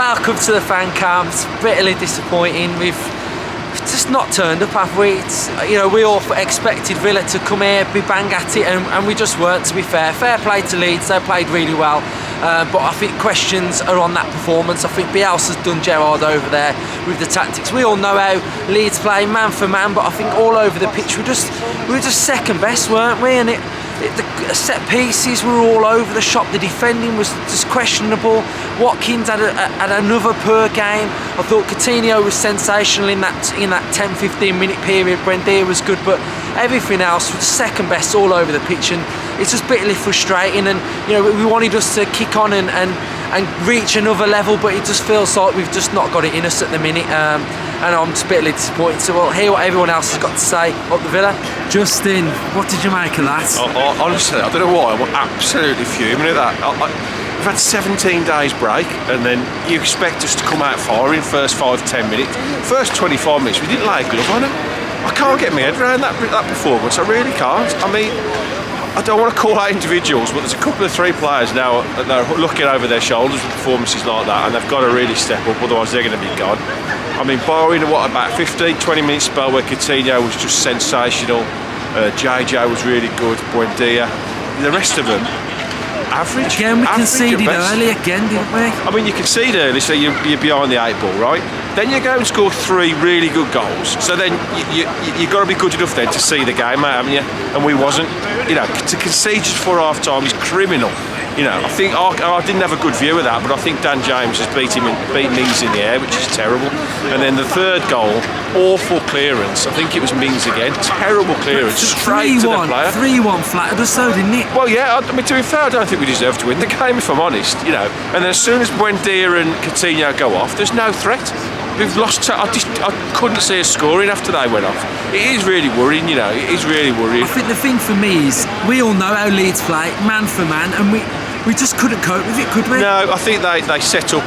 welcome to the fan camps. Bitterly disappointing. We've just not turned up, have we? We all expected Villa to come here, be bang at it, and we just weren't, to be fair. Fair play to Leeds, they played really well. But I think questions are on that performance. I think Bielsa's done Gerrard over there with the tactics. We all know how Leeds play man for man, but I think all over the pitch we were just second best, weren't we? And the set pieces were all over the shop. The defending was just questionable. Watkins had another poor game. I thought Coutinho was sensational in that 10-15 minute period. Buendia was good, but everything else was second best all over the pitch, and it's just bitterly frustrating. And we wanted us to kick on and reach another level, but it just feels like we've just not got it in us at the minute. And I'm just bitterly disappointed. So we'll hear what everyone else has got to say up the Villa. Justin, what did you make of that? Honestly, I don't know why, I'm absolutely fuming at that. We've had 17 days break, and then you expect us to come out firing first 5-10 minutes. First 25 minutes, we didn't lay a glove on them. I can't get my head around that performance, I really can't. I mean, I don't want to call out individuals, but there's a couple of three players now that are looking over their shoulders with performances like that, and they've got to really step up, otherwise they're going to be gone. I mean, barring about 15-20 minute spell where Coutinho was just sensational, JJ was really good, Buendia, the rest of them, average. Again, we conceded early again, didn't we? I mean, you concede early, so you're behind the 8 ball, right? Then you go and score 3 really good goals. So then you've got to be good enough then to see the game out, haven't you? And we wasn't. To concede just before half time is criminal. I think I didn't have a good view of that, but I think Dan James has beat Mings in the air, which is terrible. And then the third goal, awful clearance. I think it was Mings again. Terrible clearance, straight to the player. 3-1 flattered us though, didn't it? Well, yeah. I mean, to be fair, I don't think we deserve to win the game, if I'm honest. And then as soon as Buendia and Coutinho go off, there's no threat. We've lost. I couldn't see us scoring after they went off. It is really worrying, It is really worrying. I think the thing for me is we all know how Leeds play, man for man, and we just couldn't cope with it, could we? No, I think they set up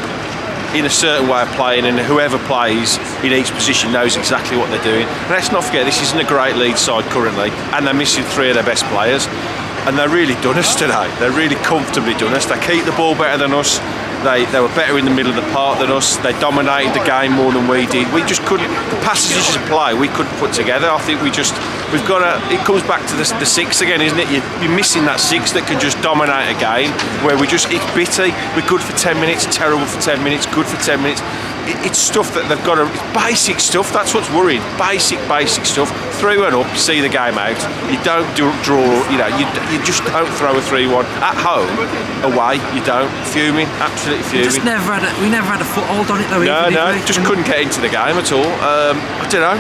in a certain way of playing, and whoever plays in each position knows exactly what they're doing. And let's not forget, this isn't a great Leeds side currently, and they're missing 3 of their best players. And they're really done us today. They're really comfortably done us. They keep the ball better than us. They were better in the middle of the park than us. They dominated the game more than we did. We just couldn't. The passages of play we couldn't put together. I think we've got to. It comes back to the 6 again, isn't it? You're missing that 6 that can just dominate a game. Where it's bitty. We're good for 10 minutes, terrible for 10 minutes, good for 10 minutes. It's stuff that they've got to. It's basic stuff. That's what's worrying. Basic stuff. Through and up, see the game out. You don't draw. You just don't throw a 3-1 at home. Away, you don't. Fuming, absolutely fuming. We never had a foothold on it though. No, just couldn't get into the game at all. I don't know.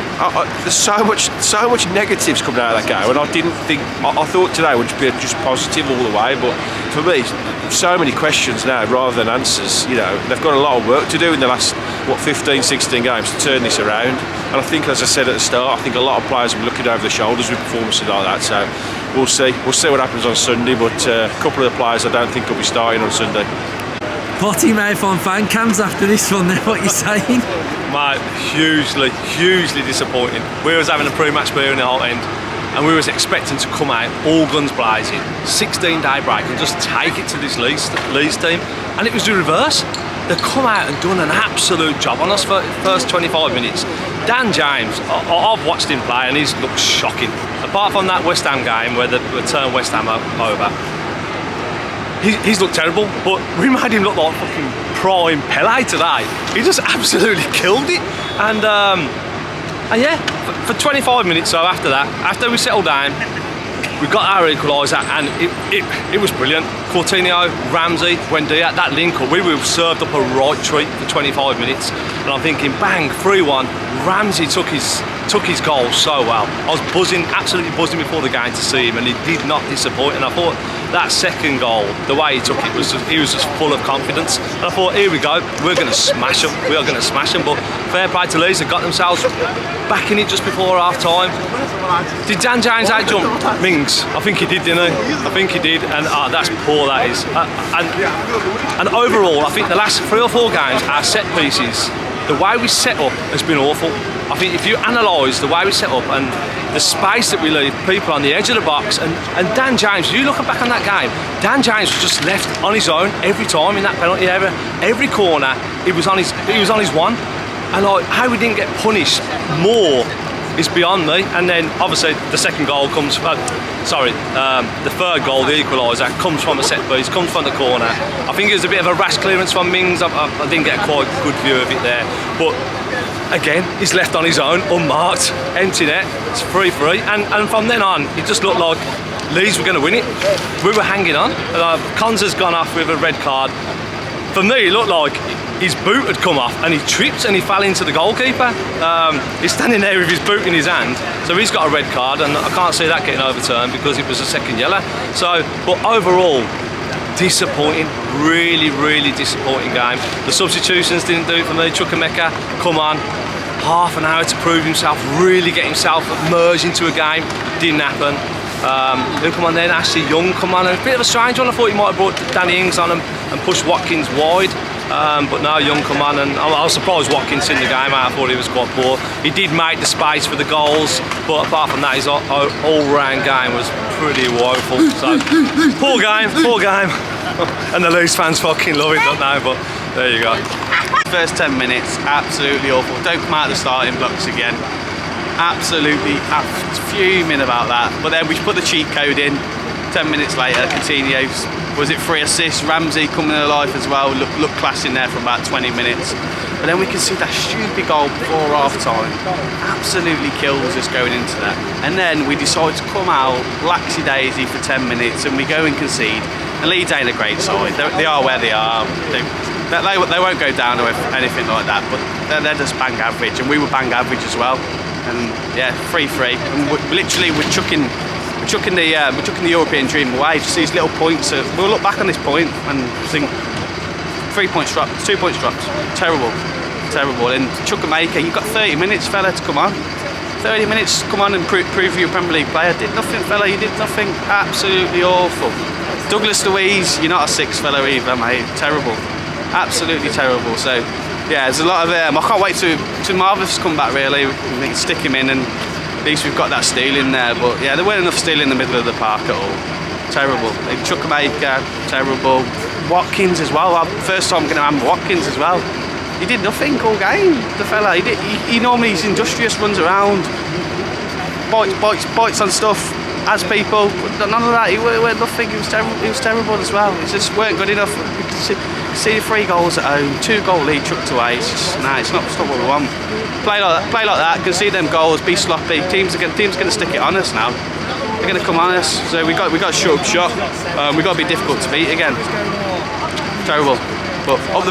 There's so much negatives coming out of that game, and I didn't think. I thought today would be just positive all the way, but for me, so many questions now rather than answers. They've got a lot of work to do in the last 15-16 games to turn this around. And I think, as I said at the start, I think a lot of players will be looking over their shoulders with performances like that. So we'll see what happens on Sunday. But a couple of the players I don't think will be starting on Sunday. Potty mouth on fan cams after this one. Then what you saying? Mate, hugely disappointing. We was having a pre-match beer in the whole end, and we was expecting to come out all guns blazing, 16-day break, and just take it to this Leeds team, and it was the reverse. They come out and done an absolute job on us for the first 25 minutes. Dan James, I've watched him play and he's looked shocking. Apart from that West Ham game where they turned West Ham over, he's looked terrible, but we made him look like fucking prime Pele today. He just absolutely killed it. And yeah, for 25 minutes so after that, after we settled down, we got our equaliser, and it was brilliant. Coutinho, Ramsey, Buendia, that link up, we were served up a right treat for 25 minutes. And I'm thinking, bang, 3-1. Ramsey took his goal so well. I was absolutely buzzing before the game to see him, and he did not disappoint. And I thought that second goal, the way he took it, he was just full of confidence. And I thought, here we go, we're going to smash them. We are going to smash them. But fair play to Leeds, they got themselves back in it just before half time. Did Dan James out-jump Mings? I think he did, didn't he? I think he did, and that's poor, that is. And overall, I think the last 3 or 4 games, our set pieces the way we set up has been awful. I think if you analyse the way we set up and the space that we leave people on the edge of the box, and Dan James, you looking back on that game, Dan James was just left on his own every time in that penalty area. Every corner, he was on his one, and like how we didn't get punished more is beyond me. And then obviously the second goal comes, the third goal, the equaliser, comes from a set piece, comes from the corner. I think it was a bit of a rash clearance from Mings. I didn't get a quite good view of it there, but again, he's left on his own, unmarked, empty net, it's 3-3, and from then on, it just looked like Leeds were going to win it. We were hanging on. Cons has gone off with a red card. For me, it looked like his boot had come off and he tripped and he fell into the goalkeeper. He's standing there with his boot in his hand, so he's got a red card, and I can't see that getting overturned because it was a second yellow. So, but overall, disappointing, really, really disappointing game. The substitutions didn't do it for me. Chukwuemeka, come on, half an hour to prove himself, really get himself merged into a game, didn't happen. Who come on then? Ashley Young come on, a bit of a strange one. I thought he might have brought Danny Ings on him and pushed Watkins wide. But now Young come on, and I was surprised Watkins in the game. I thought he was quite poor. He did make the space for the goals, but apart from that, his all-round game was pretty woeful. So poor game, and the Leeds fans fucking love it, don't they? But there you go. First 10 minutes, absolutely awful. Don't come out of the starting blocks again. Absolutely fuming about that. But then we put the cheat code in. 10 minutes later, Coutinho, was it 3 assists? Ramsey coming alive as well, looked class in there for about 20 minutes. But then we can see that stupid goal before half time. Absolutely kills us going into that. And then we decide to come out laxy-daisy for 10 minutes and we go and concede. And Leeds ain't a great side. They are where they are. They won't go down or anything like that, but they're just bang average, and we were bang average as well. And yeah, 3-3. And we're chucking the European dream away. Just these little points. We'll look back on this point and think 3 points dropped, 2 points dropped. Terrible. And Chukwuemeka, you've got 30 minutes, fella, to come on. 30 minutes, come on and prove you're a Premier League player. Did nothing, fella. You did nothing. Absolutely awful. Douglas Luiz, you're not a six fella either, mate. Terrible. Absolutely terrible. So yeah, there's a lot of I can't wait to Marvelous come back, really. We can stick him in, and at least we've got that steal in there. But yeah, there weren't enough steal in the middle of the park at all. Terrible. Chukwuemeka, terrible. Watkins as well. First time I'm going to have Watkins as well. He did nothing all game, the fella. He normally is industrious, runs around, bites on stuff, has people. None of that. He weren't nothing. He was terrible as well. It just weren't good enough. See the 3 goals at home, 2-goal lead chucked away. It's just, it's not what we want. Play like that. Concede them goals. Be sloppy. Teams are going to stick it on us now. They're going to come on us. So we got to shut up shop. We got to be difficult to beat again. Terrible. But